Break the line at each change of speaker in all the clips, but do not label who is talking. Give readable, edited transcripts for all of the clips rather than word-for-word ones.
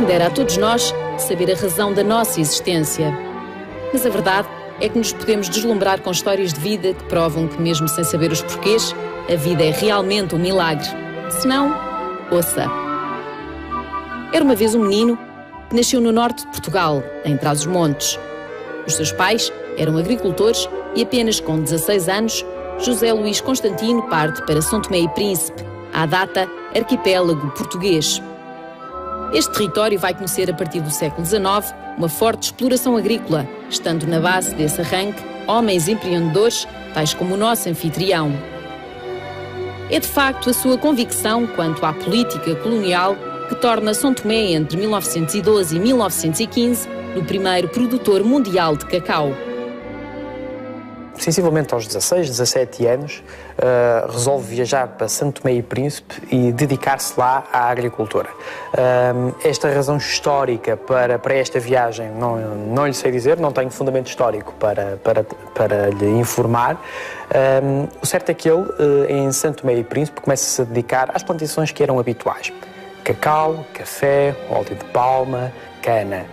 Quem dera a todos nós saber a razão da nossa existência. Mas a verdade é que nos podemos deslumbrar com histórias de vida que provam que, mesmo sem saber os porquês, a vida é realmente um milagre. Se não, ouça. Era uma vez um menino que nasceu no norte de Portugal, em Trás-os-Montes. Os seus pais eram agricultores e apenas com 16 anos, José Luís Constantino parte para São Tomé e Príncipe, à data arquipélago português. Este território vai conhecer a partir do século XIX uma forte exploração agrícola, estando na base desse arranque homens empreendedores, tais como o nosso anfitrião. É de facto a sua convicção quanto à política colonial que torna São Tomé, entre 1912 e 1915, o primeiro produtor mundial de cacau.
Sensivelmente aos 16, 17 anos, resolve viajar para São Tomé e Príncipe e dedicar-se lá à agricultura. Esta razão histórica para esta viagem não lhe sei dizer, não tenho fundamento histórico para lhe informar. O certo é que ele, em São Tomé e Príncipe, começa-se a dedicar às plantações que eram habituais. Cacau, café, óleo de palma, cana.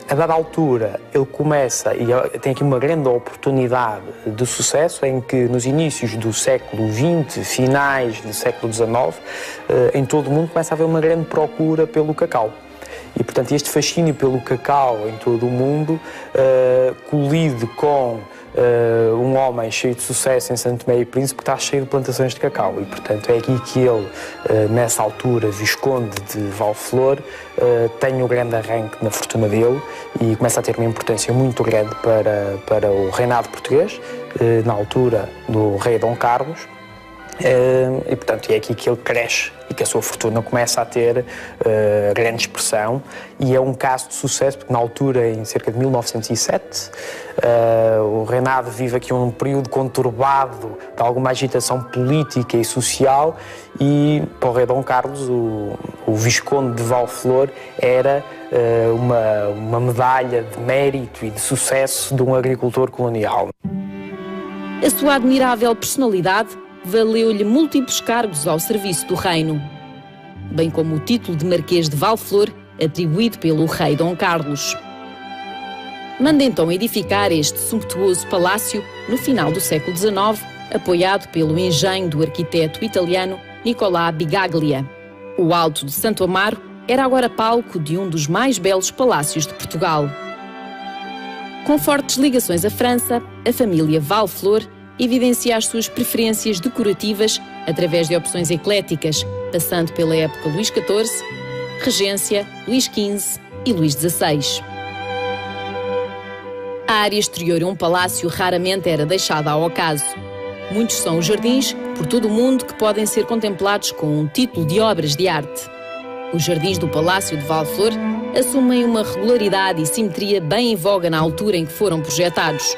A dada altura, ele começa, e tem aqui uma grande oportunidade de sucesso, em que nos inícios do século XX, finais do século XIX, em todo o mundo começa a haver uma grande procura pelo cacau. E, portanto, este fascínio pelo cacau em todo o mundo colide com um homem cheio de sucesso em São Tomé e Príncipe que está cheio de plantações de cacau e, portanto, é aqui que ele, nessa altura, visconde de Valflor, tem o grande arranque na fortuna dele e começa a ter uma importância muito grande para o reinado português, na altura do rei Dom Carlos. E, portanto, é aqui que ele cresce e que a sua fortuna começa a ter grande expressão, e é um caso de sucesso porque, na altura, em cerca de 1907, o reinado vive aqui um período conturbado de alguma agitação política e social, e para o rei Dom Carlos, o visconde de Valflor era uma medalha de mérito e de sucesso de um agricultor colonial.
A sua admirável personalidade valeu-lhe múltiplos cargos ao serviço do reino, bem como o título de Marquês de Valflor, atribuído pelo rei Dom Carlos. Manda então edificar este sumptuoso palácio no final do século XIX, apoiado pelo engenho do arquiteto italiano Nicolò Bigaglia. O Alto de Santo Amaro era agora palco de um dos mais belos palácios de Portugal. Com fortes ligações à França, a família Valflor evidencia as suas preferências decorativas através de opções ecléticas, passando pela época Luís XIV, Regência, Luís XV e Luís XVI. A área exterior de um palácio raramente era deixada ao acaso. Muitos são os jardins, por todo o mundo, que podem ser contemplados com um título de obras de arte. Os jardins do Palácio de Valflor assumem uma regularidade e simetria bem em voga na altura em que foram projetados.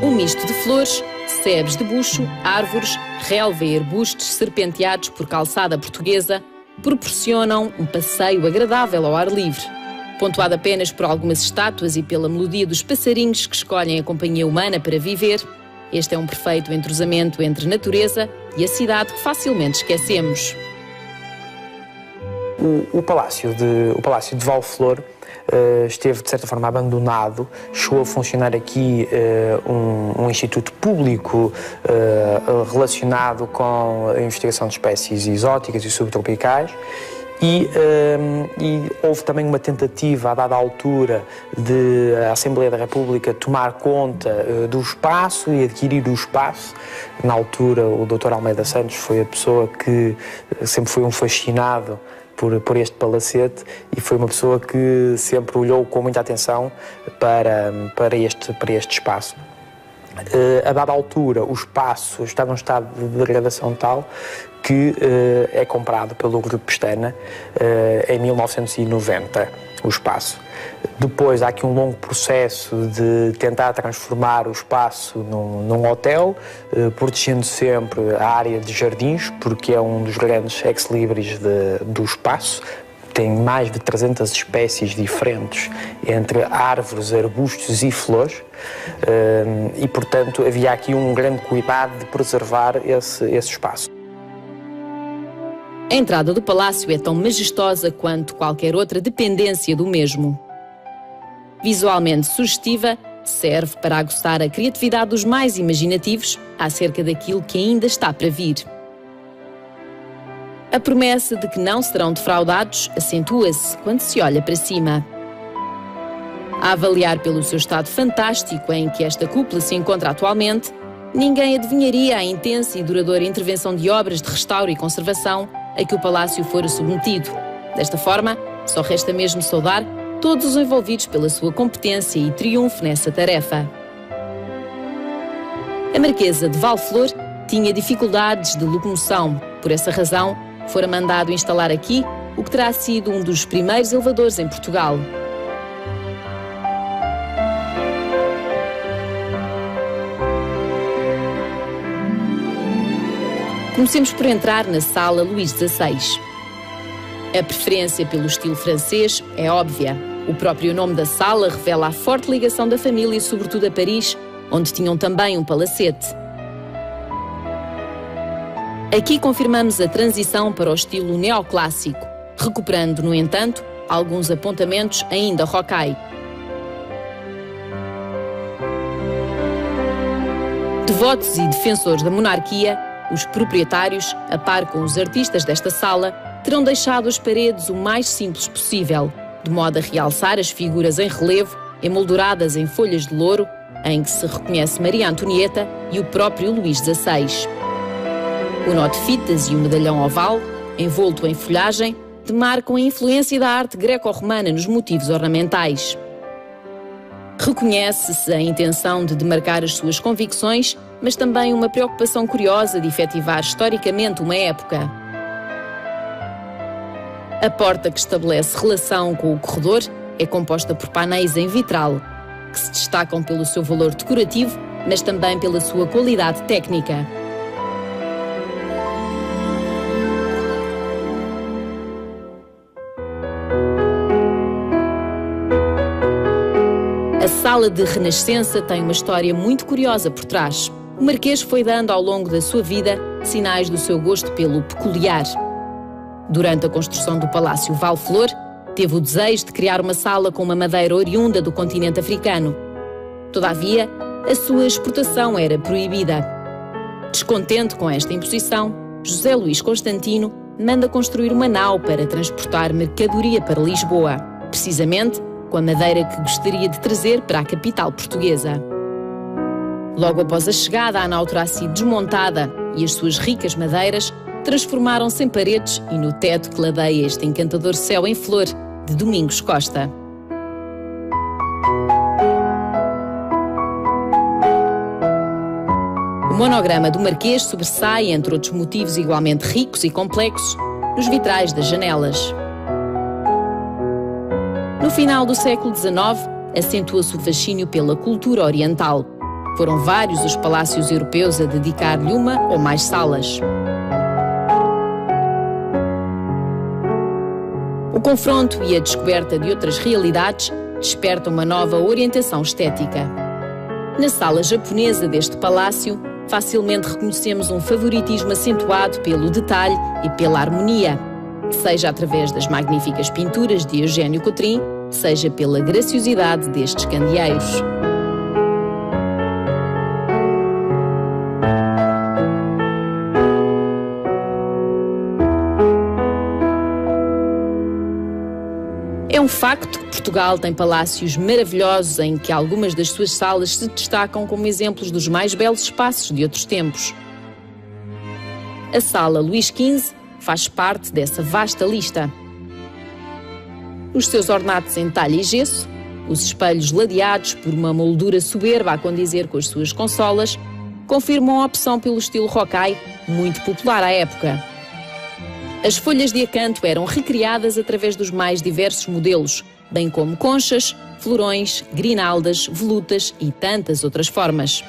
Um misto de flores, sebes de bucho, árvores, relva e arbustos serpenteados por calçada portuguesa proporcionam um passeio agradável ao ar livre. Pontuado apenas por algumas estátuas e pela melodia dos passarinhos que escolhem a companhia humana para viver, este é um perfeito entrosamento entre natureza e a cidade que facilmente esquecemos.
O Palácio de Valflor esteve, de certa forma, abandonado. Chegou a funcionar aqui um instituto público relacionado com a investigação de espécies exóticas e subtropicais. E houve também uma tentativa, a dada altura, de a Assembleia da República tomar conta do espaço e adquirir o espaço. Na altura, o Dr. Almeida Santos foi a pessoa que sempre foi um fascinado por este palacete e foi uma pessoa que sempre olhou com muita atenção para este espaço. A dada altura, o espaço está num estado de degradação tal que é comprado pelo Grupo Pestana em 1990, o espaço. Depois há aqui um longo processo de tentar transformar o espaço num hotel, protegendo sempre a área de jardins, porque é um dos grandes ex-libris do espaço. Tem mais de 300 espécies diferentes entre árvores, arbustos e flores e, portanto, havia aqui um grande cuidado de preservar esse espaço.
A entrada do palácio é tão majestosa quanto qualquer outra dependência do mesmo. Visualmente sugestiva, serve para aguçar a criatividade dos mais imaginativos acerca daquilo que ainda está para vir. A promessa de que não serão defraudados acentua-se quando se olha para cima. A avaliar pelo seu estado fantástico em que esta cúpula se encontra atualmente, ninguém adivinharia a intensa e duradoura intervenção de obras de restauro e conservação a que o palácio fora submetido. Desta forma, só resta mesmo saudar todos os envolvidos pela sua competência e triunfo nessa tarefa. A Marquesa de Valflor tinha dificuldades de locomoção. Por essa razão, fora mandado instalar aqui o que terá sido um dos primeiros elevadores em Portugal. Comecemos por entrar na Sala Luís XVI. A preferência pelo estilo francês é óbvia. O próprio nome da sala revela a forte ligação da família, sobretudo a Paris, onde tinham também um palacete. Aqui confirmamos a transição para o estilo neoclássico, recuperando, no entanto, alguns apontamentos ainda rocaille. Devotos e defensores da monarquia, os proprietários, a par com os artistas desta sala, terão deixado as paredes o mais simples possível, de modo a realçar as figuras em relevo, emolduradas em folhas de louro, em que se reconhece Maria Antonieta e o próprio Luís XVI. O nó de fitas e o medalhão oval, envolto em folhagem, demarcam a influência da arte greco-romana nos motivos ornamentais. Reconhece-se a intenção de demarcar as suas convicções, mas também uma preocupação curiosa de efetivar historicamente uma época. A porta que estabelece relação com o corredor é composta por painéis em vitral, que se destacam pelo seu valor decorativo, mas também pela sua qualidade técnica. A sala de Renascença tem uma história muito curiosa por trás. O Marquês foi dando ao longo da sua vida sinais do seu gosto pelo peculiar. Durante a construção do Palácio Valflor, teve o desejo de criar uma sala com uma madeira oriunda do continente africano. Todavia, a sua exportação era proibida. Descontente com esta imposição, José Luís Constantino manda construir uma nau para transportar mercadoria para Lisboa, precisamente com a madeira que gostaria de trazer para a capital portuguesa. Logo após a chegada, a nau terá sido desmontada e as suas ricas madeiras transformaram-se em paredes e no teto que ladeia este encantador céu em flor de Domingos Costa. O monograma do Marquês sobressai, entre outros motivos igualmente ricos e complexos, nos vitrais das janelas. No final do século XIX, acentua-se o fascínio pela cultura oriental. Foram vários os palácios europeus a dedicar-lhe uma ou mais salas. O confronto e a descoberta de outras realidades despertam uma nova orientação estética. Na sala japonesa deste palácio, facilmente reconhecemos um favoritismo acentuado pelo detalhe e pela harmonia, seja através das magníficas pinturas de Eugênio Coutrin, seja pela graciosidade destes candeeiros. É um facto que Portugal tem palácios maravilhosos em que algumas das suas salas se destacam como exemplos dos mais belos espaços de outros tempos. A Sala Luís XV faz parte dessa vasta lista. Os seus ornatos em talha e gesso, os espelhos ladeados por uma moldura soberba a condizer com as suas consolas, confirmam a opção pelo estilo rocaille, muito popular à época. As folhas de acanto eram recriadas através dos mais diversos modelos, bem como conchas, florões, grinaldas, volutas e tantas outras formas.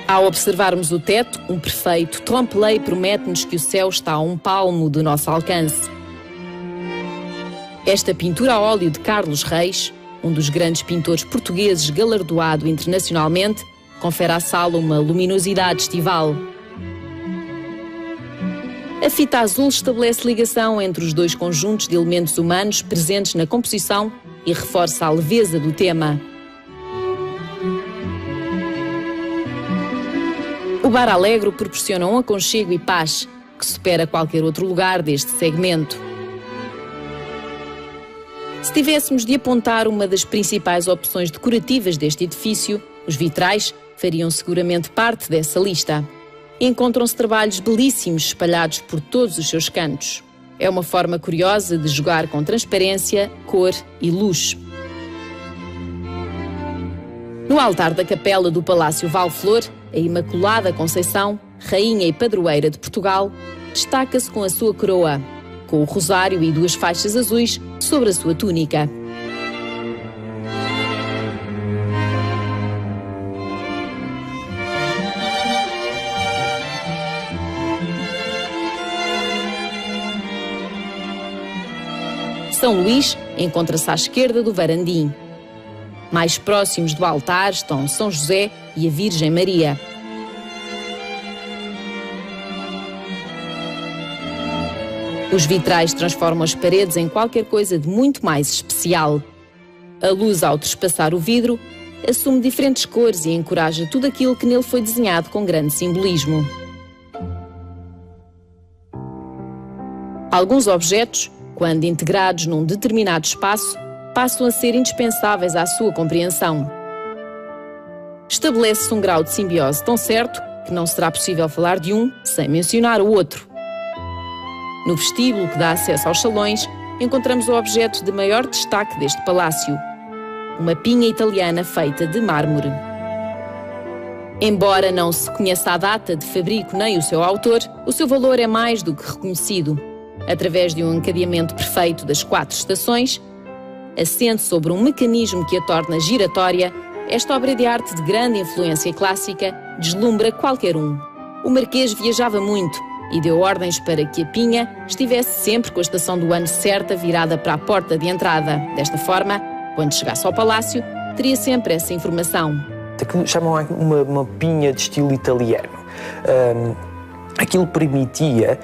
Ao observarmos o teto, um perfeito trompe-l'œil promete-nos que o céu está a um palmo do nosso alcance. Esta pintura a óleo de Carlos Reis, um dos grandes pintores portugueses galardoado internacionalmente, confere à sala uma luminosidade estival. A fita azul estabelece ligação entre os dois conjuntos de elementos humanos presentes na composição e reforça a leveza do tema. O Bar Alegro proporciona um aconchego e paz que supera qualquer outro lugar deste segmento. Se tivéssemos de apontar uma das principais opções decorativas deste edifício, os vitrais fariam seguramente parte dessa lista. Encontram-se trabalhos belíssimos espalhados por todos os seus cantos. É uma forma curiosa de jogar com transparência, cor e luz. No altar da capela do Palácio Valflor, a Imaculada Conceição, rainha e padroeira de Portugal, destaca-se com a sua coroa, com o rosário e 2 faixas azuis sobre a sua túnica. São Luís encontra-se à esquerda do varandim. Mais próximos do altar estão São José e a Virgem Maria. Os vitrais transformam as paredes em qualquer coisa de muito mais especial. A luz, ao trespassar o vidro, assume diferentes cores e encoraja tudo aquilo que nele foi desenhado com grande simbolismo. Alguns objetos, quando integrados num determinado espaço, passam a ser indispensáveis à sua compreensão. Estabelece-se um grau de simbiose tão certo que não será possível falar de um sem mencionar o outro. No vestíbulo que dá acesso aos salões, encontramos o objeto de maior destaque deste palácio, uma pinha italiana feita de mármore. Embora não se conheça a data de fabrico nem o seu autor, o seu valor é mais do que reconhecido. Através de um encadeamento perfeito das 4 estações, assente sobre um mecanismo que a torna giratória, esta obra de arte de grande influência clássica deslumbra qualquer um. O Marquês viajava muito e deu ordens para que a pinha estivesse sempre com a estação do ano certa virada para a porta de entrada. Desta forma, quando chegasse ao palácio, teria sempre essa informação.
Aquilo chamam uma pinha de estilo italiano. Aquilo permitia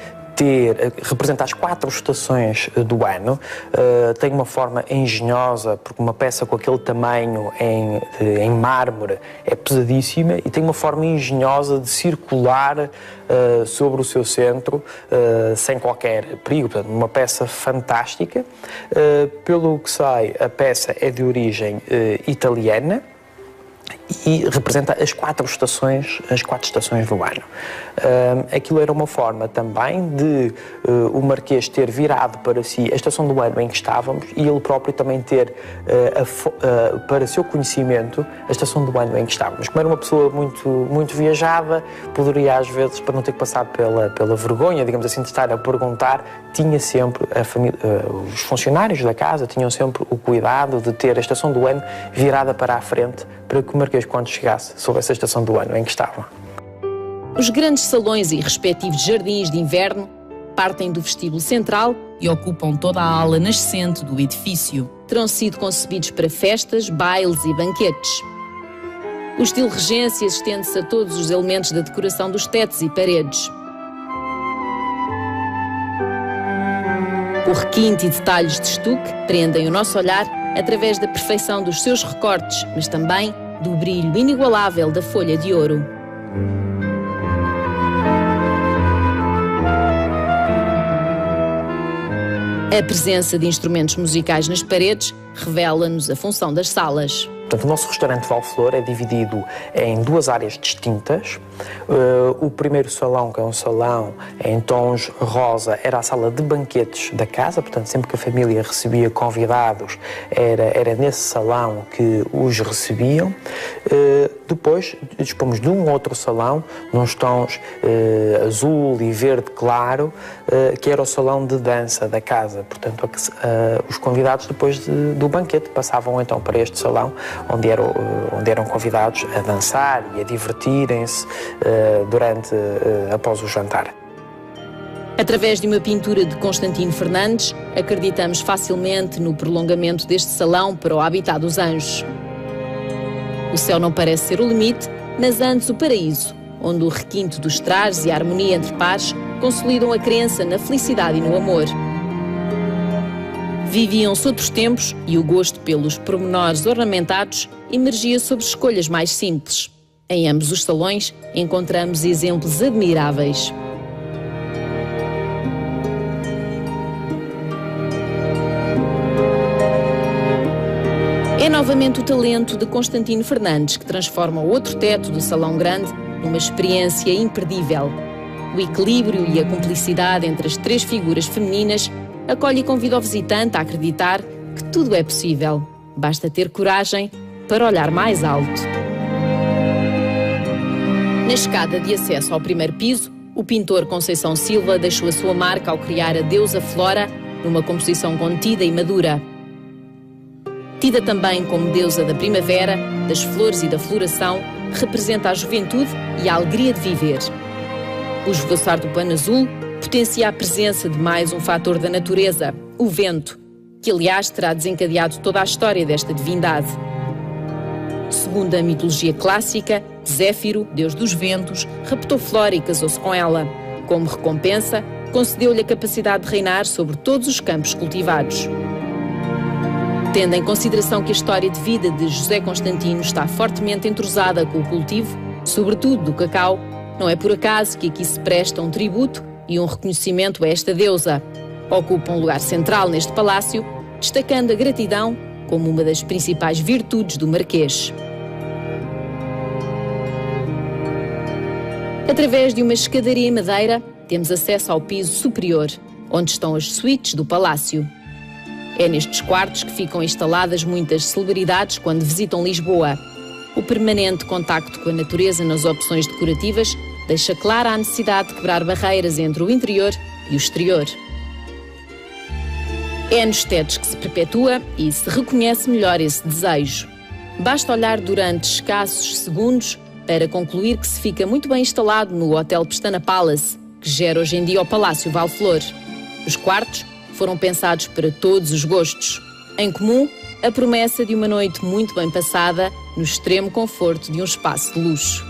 representa as 4 estações do ano, tem uma forma engenhosa, porque uma peça com aquele tamanho em mármore é pesadíssima, e tem uma forma engenhosa de circular sobre o seu centro sem qualquer perigo. Portanto, uma peça fantástica. Pelo que sei, a peça é de origem italiana e representa as 4 estações do ano. Aquilo era uma forma também de o Marquês ter virado para si a estação do ano em que estávamos e ele próprio também ter para seu conhecimento a estação do ano em que estávamos. Como era uma pessoa muito viajada, poderia às vezes, para não ter que passar pela vergonha, digamos assim, de estar a perguntar, tinha sempre os funcionários da casa tinham sempre o cuidado de ter a estação do ano virada para a frente, para que o Marquês, quando chegasse, soubesse a estação do ano em que estava.
Os grandes salões e respectivos jardins de inverno partem do vestíbulo central e ocupam toda a ala nascente do edifício. Terão sido concebidos para festas, bailes e banquetes. O estilo regência estende-se a todos os elementos da decoração dos tetos e paredes. O requinte e detalhes de estuque prendem o nosso olhar através da perfeição dos seus recortes, mas também do brilho inigualável da folha de ouro. A presença de instrumentos musicais nas paredes revela-nos a função das salas.
Portanto, o nosso restaurante Valflor é dividido em 2 áreas distintas. O primeiro salão, que é um salão em tons rosa, era a sala de banquetes da casa, portanto, sempre que a família recebia convidados, era nesse salão que os recebiam. Depois, dispomos de um outro salão, nos tons azul e verde claro, que era o salão de dança da casa. Portanto, os convidados, depois do banquete, passavam então para este salão, onde eram convidados a dançar e a divertirem-se após o jantar.
Através de uma pintura de Constantino Fernandes, acreditamos facilmente no prolongamento deste salão para o habitat dos anjos. O céu não parece ser o limite, mas antes o paraíso, onde o requinte dos trajes e a harmonia entre pares consolidam a crença na felicidade e no amor. Viviam-se outros tempos e o gosto pelos pormenores ornamentados emergia sobre escolhas mais simples. Em ambos os salões encontramos exemplos admiráveis. É novamente o talento de Constantino Fernandes que transforma o outro teto do Salão Grande numa experiência imperdível. O equilíbrio e a cumplicidade entre as três figuras femininas acolhe e convida o visitante a acreditar que tudo é possível. Basta ter coragem para olhar mais alto. Na escada de acesso ao primeiro piso, o pintor Conceição Silva deixou a sua marca ao criar a deusa Flora numa composição contida e madura. Tida também como deusa da primavera, das flores e da floração, representa a juventude e a alegria de viver. O esvoaçar do pano azul potencia a presença de mais um fator da natureza, o vento, que aliás terá desencadeado toda a história desta divindade. Segundo a mitologia clássica, Zéfiro, deus dos ventos, raptou Flora e casou-se com ela. Como recompensa, concedeu-lhe a capacidade de reinar sobre todos os campos cultivados. Tendo em consideração que a história de vida de José Constantino está fortemente entrosada com o cultivo, sobretudo do cacau, não é por acaso que aqui se presta um tributo e um reconhecimento a esta deusa. Ocupa um lugar central neste palácio, destacando a gratidão como uma das principais virtudes do Marquês. Através de uma escadaria em madeira, temos acesso ao piso superior, onde estão as suítes do palácio. É nestes quartos que ficam instaladas muitas celebridades quando visitam Lisboa. O permanente contacto com a natureza nas opções decorativas deixa clara a necessidade de quebrar barreiras entre o interior e o exterior. É nos tetos que se perpetua e se reconhece melhor esse desejo. Basta olhar durante escassos segundos para concluir que se fica muito bem instalado no Hotel Pestana Palace, que gera hoje em dia o Palácio Valflor. Os quartos foram pensados para todos os gostos. Em comum, a promessa de uma noite muito bem passada no extremo conforto de um espaço de luxo.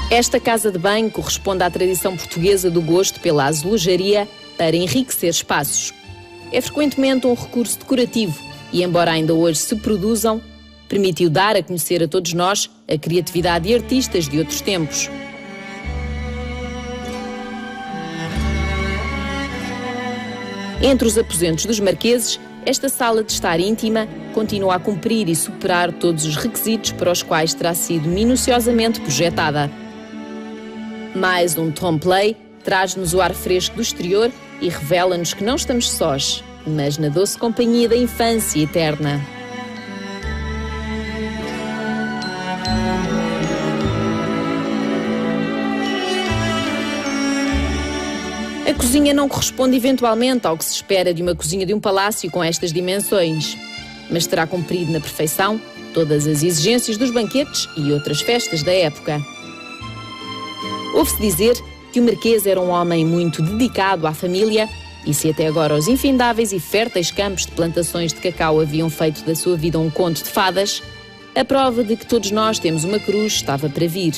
Esta casa de banho corresponde à tradição portuguesa do gosto pela azulejaria para enriquecer espaços. É frequentemente um recurso decorativo e, embora ainda hoje se produzam, permitiu dar a conhecer a todos nós a criatividade de artistas de outros tempos. Entre os aposentos dos marqueses, esta sala de estar íntima continua a cumprir e superar todos os requisitos para os quais terá sido minuciosamente projetada. Mais um trompe-l'œil traz-nos o ar fresco do exterior e revela-nos que não estamos sós, mas na doce companhia da infância eterna. A cozinha não corresponde eventualmente ao que se espera de uma cozinha de um palácio com estas dimensões, mas terá cumprido na perfeição todas as exigências dos banquetes e outras festas da época. Ouve-se dizer que o Marquês era um homem muito dedicado à família e se até agora os infindáveis e férteis campos de plantações de cacau haviam feito da sua vida um conto de fadas, a prova de que todos nós temos uma cruz estava para vir.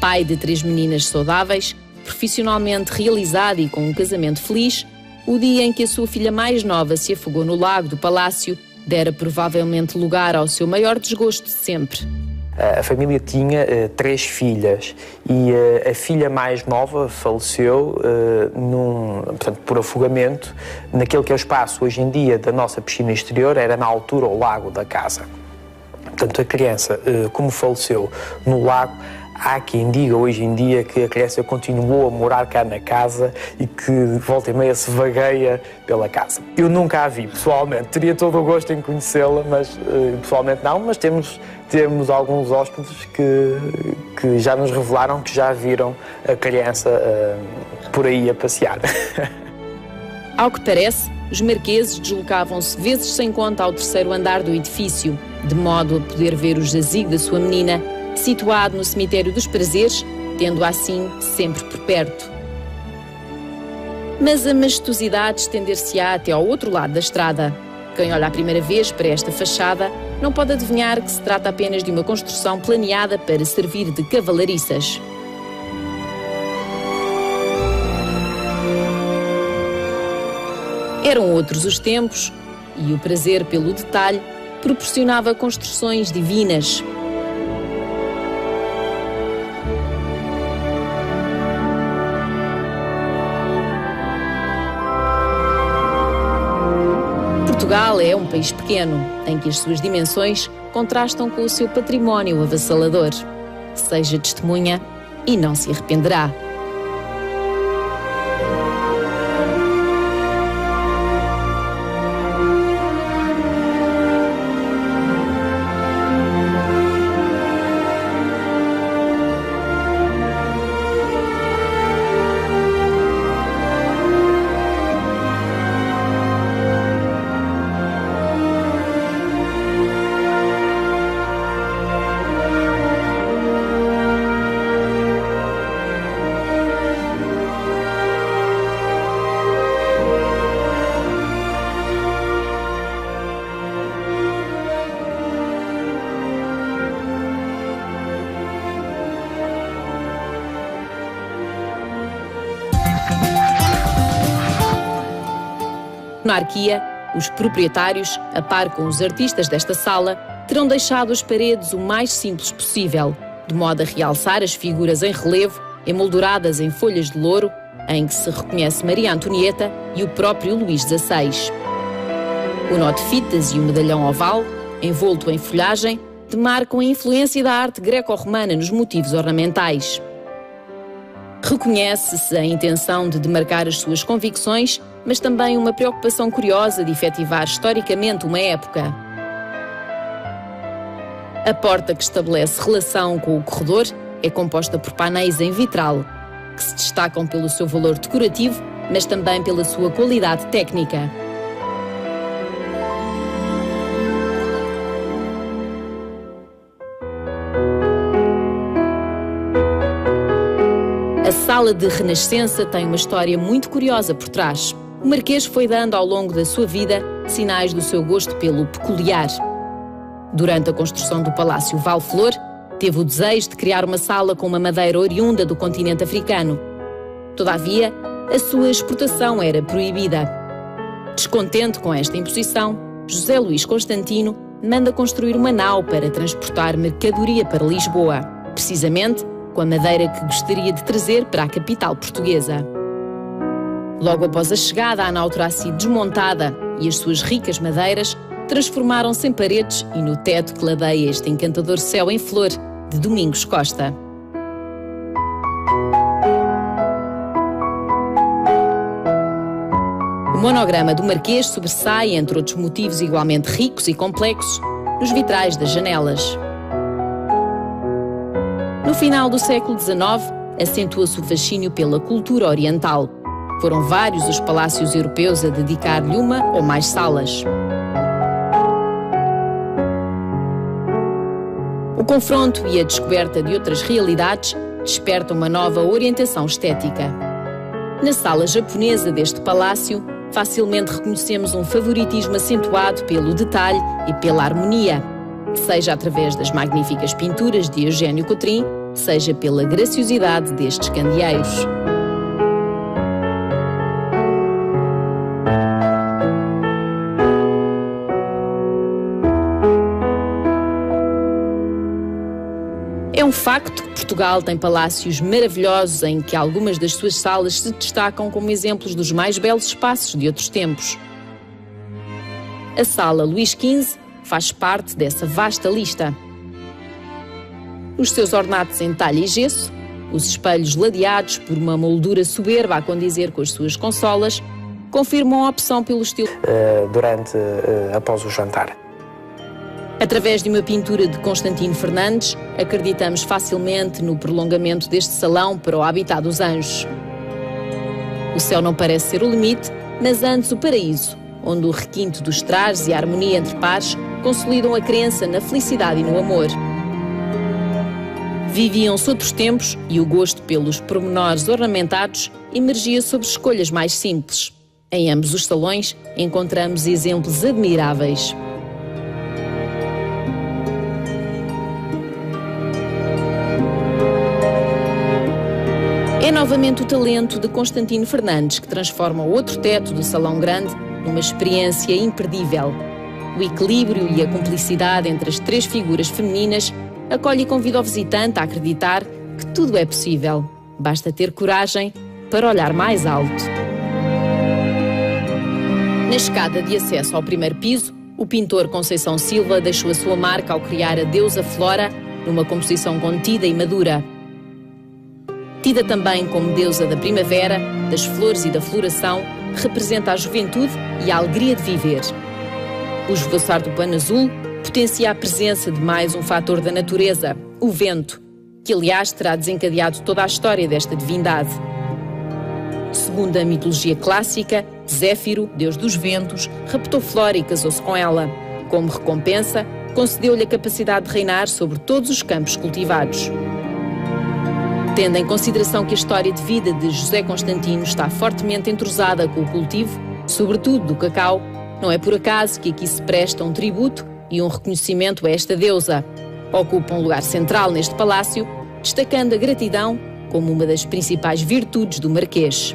Pai de 3 meninas saudáveis, profissionalmente realizado e com um casamento feliz, o dia em que a sua filha mais nova se afogou no lago do palácio dera provavelmente lugar ao seu maior desgosto de sempre.
A família tinha 3 filhas e a filha mais nova faleceu portanto, por afogamento naquele que é o espaço hoje em dia da nossa piscina exterior, era na altura o lago da casa. Portanto, a criança, como faleceu no lago, há quem diga hoje em dia que a criança continuou a morar cá na casa e que volta e meia se vagueia pela casa. Eu nunca a vi pessoalmente, teria todo o gosto em conhecê-la, mas pessoalmente não, mas temos alguns hóspedes que já nos revelaram que já viram a criança por aí a passear.
Ao que parece, os marqueses deslocavam-se vezes sem conta ao 3º andar do edifício, de modo a poder ver o jazigo da sua menina, situado no cemitério dos prazeres, tendo-a assim sempre por perto. Mas a majestosidade estender-se-á até ao outro lado da estrada. Quem olha à primeira vez para esta fachada não pode adivinhar que se trata apenas de uma construção planeada para servir de cavalariças. Eram outros os tempos e o prazer pelo detalhe proporcionava construções divinas. Portugal é um país pequeno, em que as suas dimensões contrastam com o seu património avassalador. Seja testemunha e não se arrependerá. Monarquia, os proprietários, a par com os artistas desta sala, terão deixado as paredes o mais simples possível, de modo a realçar as figuras em relevo, emolduradas em folhas de louro, em que se reconhece Maria Antonieta e o próprio Luís XVI. O nó de fitas e o medalhão oval, envolto em folhagem, demarcam a influência da arte greco-romana nos motivos ornamentais. Reconhece-se a intenção de demarcar as suas convicções, mas também uma preocupação curiosa de efetivar historicamente uma época. A porta que estabelece relação com o corredor é composta por painéis em vitral, que se destacam pelo seu valor decorativo, mas também pela sua qualidade técnica. A sala de Renascença tem uma história muito curiosa por trás. O Marquês foi dando ao longo da sua vida sinais do seu gosto pelo peculiar. Durante a construção do Palácio Val-Flor, teve o desejo de criar uma sala com uma madeira oriunda do continente africano. Todavia, a sua exportação era proibida. Descontente com esta imposição, José Luís Constantino manda construir uma nau para transportar mercadoria para Lisboa, precisamente com a madeira que gostaria de trazer para a capital portuguesa. Logo após a chegada, a nau terá sido desmontada e as suas ricas madeiras transformaram-se em paredes e no teto que ladeia este encantador céu em flor de Domingos Costa. O monograma do Marquês sobressai, entre outros motivos igualmente ricos e complexos, nos vitrais das janelas. No final do século XIX, acentua-se o fascínio pela cultura oriental. Foram vários os palácios europeus a dedicar-lhe uma ou mais salas. O confronto e a descoberta de outras realidades despertam uma nova orientação estética. Na sala japonesa deste palácio, facilmente reconhecemos um favoritismo acentuado pelo detalhe e pela harmonia, seja através das magníficas pinturas de Eugênio Coutrin, seja pela graciosidade destes candeeiros. É um facto que Portugal tem palácios maravilhosos em que algumas das suas salas se destacam como exemplos dos mais belos espaços de outros tempos. A Sala Luís XV faz parte dessa vasta lista. Os seus ornatos em talha e gesso, os espelhos ladeados por uma moldura soberba a condizer com as suas consolas, confirmam a opção pelo estilo
após o jantar.
Através de uma pintura de Constantino Fernandes, acreditamos facilmente no prolongamento deste salão para o habitat dos anjos. O céu não parece ser o limite, mas antes o paraíso, onde o requinte dos trajes e a harmonia entre pares consolidam a crença na felicidade e no amor. Viviam-se outros tempos e o gosto pelos pormenores ornamentados emergia sobre escolhas mais simples. Em ambos os salões encontramos exemplos admiráveis. É novamente o talento de Constantino Fernandes que transforma o outro teto do Salão Grande numa experiência imperdível. O equilíbrio e a cumplicidade entre as três figuras femininas acolhe e convida o visitante a acreditar que tudo é possível. Basta ter coragem para olhar mais alto. Na escada de acesso ao primeiro piso, o pintor Conceição Silva deixou a sua marca ao criar a deusa Flora numa composição contida e madura. Tida também como deusa da primavera, das flores e da floração, representa a juventude e a alegria de viver. O esvoaçar do pano azul potencia a presença de mais um fator da natureza, o vento, que aliás terá desencadeado toda a história desta divindade. Segundo a mitologia clássica, Zéfiro, deus dos ventos, raptou Flora e casou-se com ela. Como recompensa, concedeu-lhe a capacidade de reinar sobre todos os campos cultivados. Tendo em consideração que a história de vida de José Constantino está fortemente entrosada com o cultivo, sobretudo do cacau, não é por acaso que aqui se presta um tributo e um reconhecimento a esta deusa. Ocupa um lugar central neste palácio, destacando a gratidão como uma das principais virtudes do Marquês.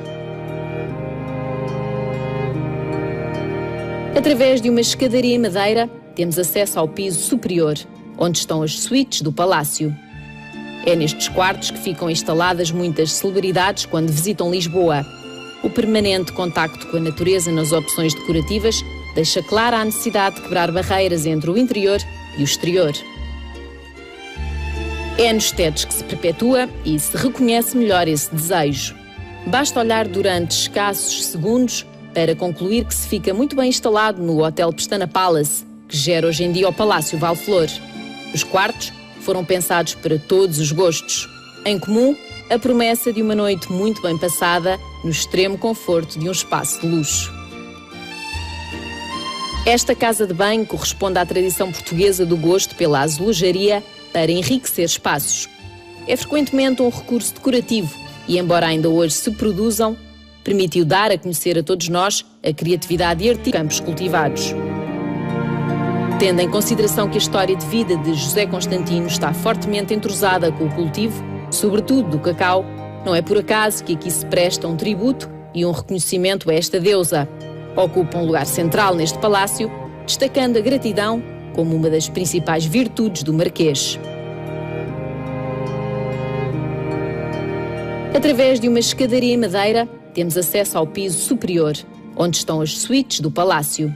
Através de uma escadaria em madeira, temos acesso ao piso superior, onde estão as suítes do palácio. É nestes quartos que ficam instaladas muitas celebridades quando visitam Lisboa. O permanente contacto com a natureza nas opções decorativas deixa clara a necessidade de quebrar barreiras entre o interior e o exterior. É nos tetos que se perpetua e se reconhece melhor esse desejo. Basta olhar durante escassos segundos para concluir que se fica muito bem instalado no Hotel Pestana Palace, que gera hoje em dia o Palácio Valflor. Os quartos foram pensados para todos os gostos. Em comum, a promessa de uma noite muito bem passada no extremo conforto de um espaço de luxo. Esta casa de banho corresponde à tradição portuguesa do gosto pela azulejaria para enriquecer espaços. É frequentemente um recurso decorativo e, embora ainda hoje se produzam, permitiu dar a conhecer a todos nós a criatividade e arte de campos cultivados. Tendo em consideração que a história de vida de José Constantino está fortemente entrosada com o cultivo, sobretudo do cacau, não é por acaso que aqui se presta um tributo e um reconhecimento a esta deusa. Ocupa um lugar central neste palácio, destacando a gratidão como uma das principais virtudes do Marquês. Através de uma escadaria em madeira, temos acesso ao piso superior, onde estão as suítes do palácio.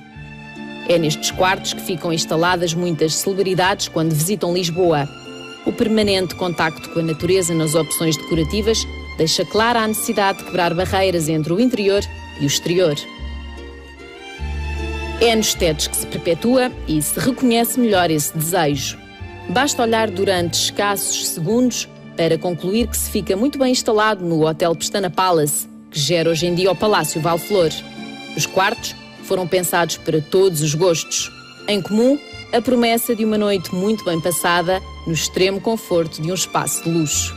É nestes quartos que ficam instaladas muitas celebridades quando visitam Lisboa. O permanente contacto com a natureza nas opções decorativas deixa clara a necessidade de quebrar barreiras entre o interior e o exterior. É nos tetos que se perpetua e se reconhece melhor esse desejo. Basta olhar durante escassos segundos para concluir que se fica muito bem instalado no Hotel Pestana Palace, que gera hoje em dia o Palácio Valflor. Os quartos foram pensados para todos os gostos. Em comum, a promessa de uma noite muito bem passada no extremo conforto de um espaço de luxo.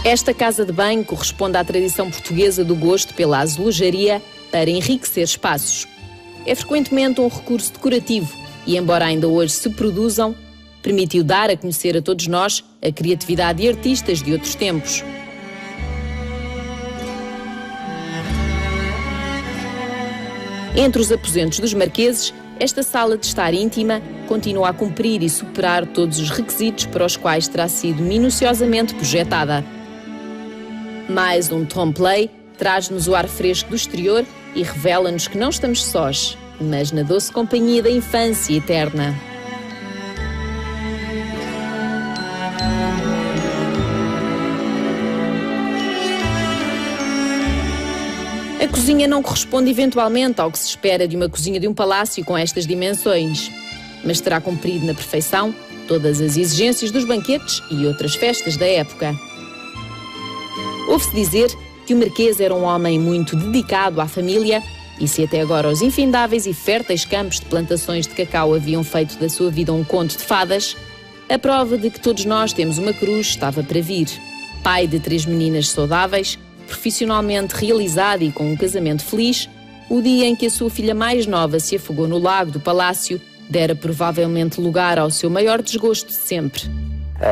Esta casa de banho corresponde à tradição portuguesa do gosto pela azulejaria para enriquecer espaços. É frequentemente um recurso decorativo e, embora ainda hoje se produzam, permitiu dar a conhecer a todos nós a criatividade de artistas de outros tempos. Entre os aposentos dos marqueses, esta sala de estar íntima continua a cumprir e superar todos os requisitos para os quais terá sido minuciosamente projetada. Mais um trompe-l'œil traz-nos o ar fresco do exterior e revela-nos que não estamos sós, mas na doce companhia da infância eterna. A cozinha não corresponde eventualmente ao que se espera de uma cozinha de um palácio com estas dimensões, mas terá cumprido na perfeição todas as exigências dos banquetes e outras festas da época. Ouve-se dizer que o Marquês era um homem muito dedicado à família e se até agora os infindáveis e férteis campos de plantações de cacau haviam feito da sua vida um conto de fadas, a prova de que todos nós temos uma cruz estava para vir. Pai de 3 meninas saudáveis, profissionalmente realizada e com um casamento feliz, o dia em que a sua filha mais nova se afogou no lago do palácio dera provavelmente lugar ao seu maior desgosto de sempre.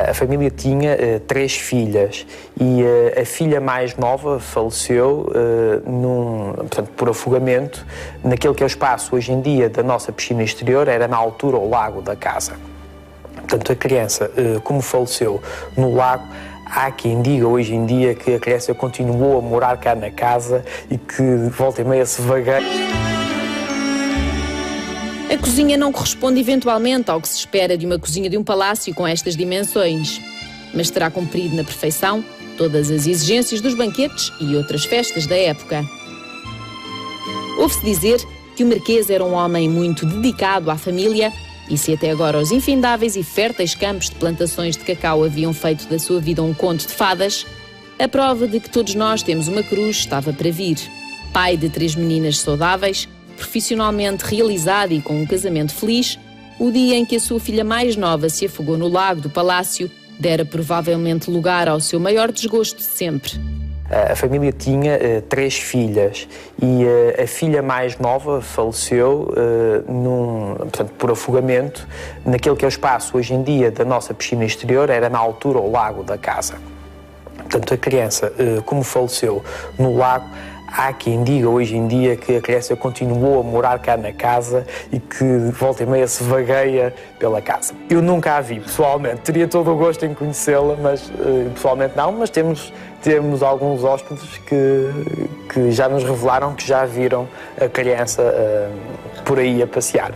A família tinha 3 filhas e a filha mais nova faleceu portanto, por afogamento naquele que é o espaço hoje em dia da nossa piscina exterior, era na altura o lago da casa. Portanto, a criança, como faleceu no lago, há quem diga hoje em dia que a criança continuou a morar cá na casa e que volta e meia se vagueia.
A cozinha não corresponde eventualmente ao que se espera de uma cozinha de um palácio com estas dimensões, mas terá cumprido na perfeição todas as exigências dos banquetes e outras festas da época. Ouve-se dizer que o marquês era um homem muito dedicado à família e se até agora os infindáveis e férteis campos de plantações de cacau haviam feito da sua vida um conto de fadas, a prova de que todos nós temos uma cruz estava para vir. Pai de 3 meninas saudáveis, profissionalmente realizado e com um casamento feliz, o dia em que a sua filha mais nova se afogou no lago do palácio dera provavelmente lugar ao seu maior desgosto de sempre.
A família tinha 3 filhas e a filha mais nova faleceu portanto, por afogamento naquele que é o espaço hoje em dia da nossa piscina exterior, era na altura o lago da casa. Portanto, a criança, como faleceu no lago, há quem diga hoje em dia que a criança continuou a morar cá na casa e que volta e meia se vagueia pela casa. Eu nunca a vi pessoalmente, teria todo o gosto em conhecê-la, mas pessoalmente não, mas temos alguns hóspedes que já nos revelaram que já viram a criança por aí a passear.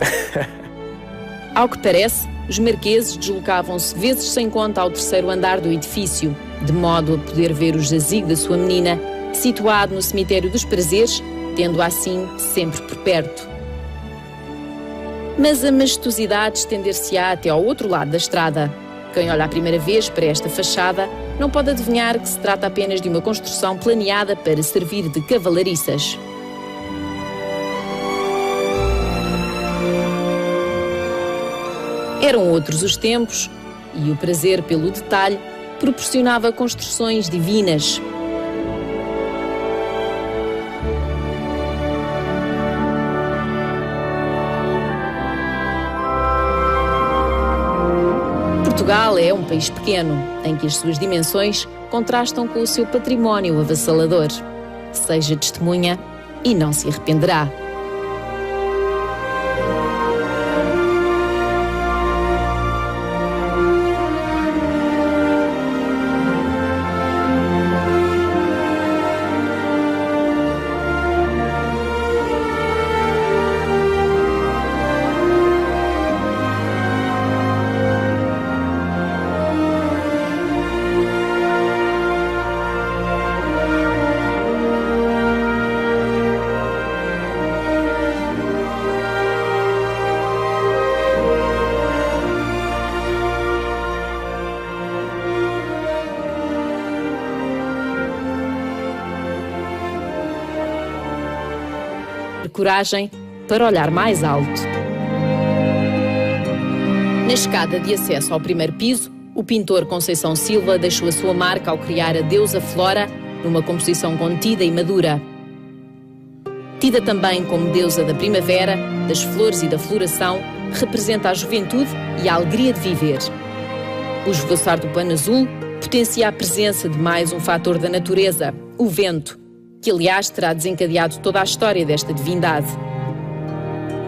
Ao que parece, os marqueses deslocavam-se vezes sem conta ao 3º andar do edifício, de modo a poder ver o jazigo da sua menina, situado no cemitério dos prazeres, tendo-a assim sempre por perto. Mas a majestosidade estender-se-á até ao outro lado da estrada. Quem olha a primeira vez para esta fachada não pode adivinhar que se trata apenas de uma construção planeada para servir de cavalariças. Eram outros os tempos e o prazer pelo detalhe proporcionava construções divinas. Portugal é um país pequeno, em que as suas dimensões contrastam com o seu património avassalador. Seja testemunha e não se arrependerá. Coragem para olhar mais alto. Na escada de acesso ao primeiro piso, o pintor Conceição Silva deixou a sua marca ao criar a deusa Flora numa composição contida e madura. Tida também como deusa da primavera, das flores e da floração, representa a juventude e a alegria de viver. O esvoaçar do pano azul potencia a presença de mais um fator da natureza, o vento, que aliás terá desencadeado toda a história desta divindade.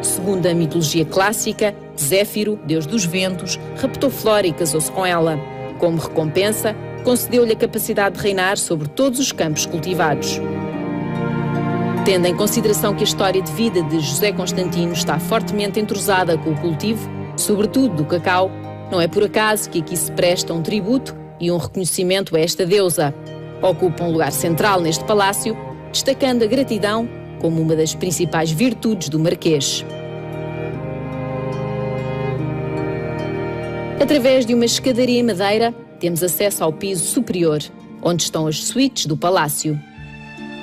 Segundo a mitologia clássica, Zéfiro, deus dos ventos, raptou Flora e casou-se com ela. Como recompensa, concedeu-lhe a capacidade de reinar sobre todos os campos cultivados. Tendo em consideração que a história de vida de José Constantino está fortemente entrosada com o cultivo, sobretudo do cacau, não é por acaso que aqui se presta um tributo e um reconhecimento a esta deusa. Ocupa um lugar central neste palácio, destacando a gratidão como uma das principais virtudes do marquês. Através de uma escadaria em madeira, temos acesso ao piso superior, onde estão as suítes do palácio.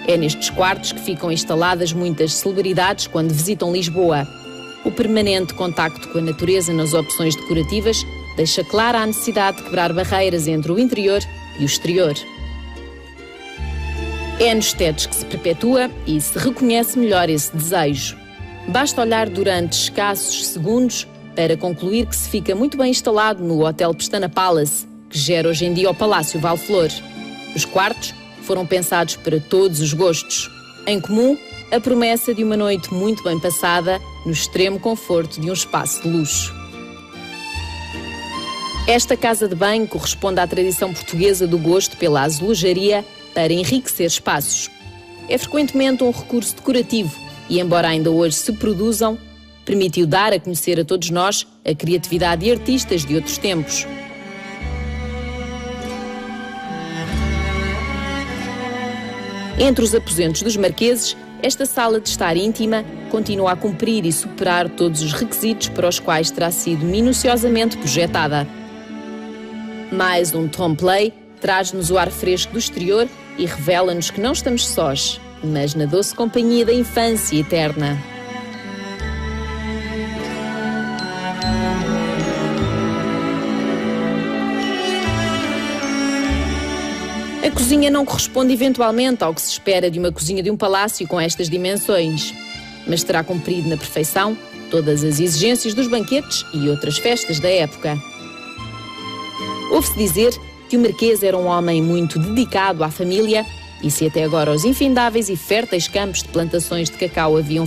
É nestes quartos que ficam instaladas muitas celebridades quando visitam Lisboa. O permanente contacto com a natureza nas opções decorativas deixa clara a necessidade de quebrar barreiras entre o interior e o exterior. É nos tetos que se perpetua e se reconhece melhor esse desejo. Basta olhar durante escassos segundos para concluir que se fica muito bem instalado no Hotel Pestana Palace, que gera hoje em dia o Palácio Valflor. Os quartos foram pensados para todos os gostos. Em comum, a promessa de uma noite muito bem passada no extremo conforto de um espaço de luxo. Esta casa de banho corresponde à tradição portuguesa do gosto pela azulejaria para enriquecer espaços. É frequentemente um recurso decorativo e, embora ainda hoje se produzam, permitiu dar a conhecer a todos nós a criatividade de artistas de outros tempos. Entre os aposentos dos marqueses, esta sala de estar íntima continua a cumprir e superar todos os requisitos para os quais terá sido minuciosamente projetada. Mais um trompe-l'œil traz-nos o ar fresco do exterior e revela-nos que não estamos sós, mas na doce companhia da infância eterna. A cozinha não corresponde eventualmente ao que se espera de uma cozinha de um palácio com estas dimensões, mas terá cumprido na perfeição todas as exigências dos banquetes e outras festas da época. Ouve-se dizer que o marquês era um homem muito dedicado à família e se até agora os infindáveis e férteis campos de plantações de cacau haviam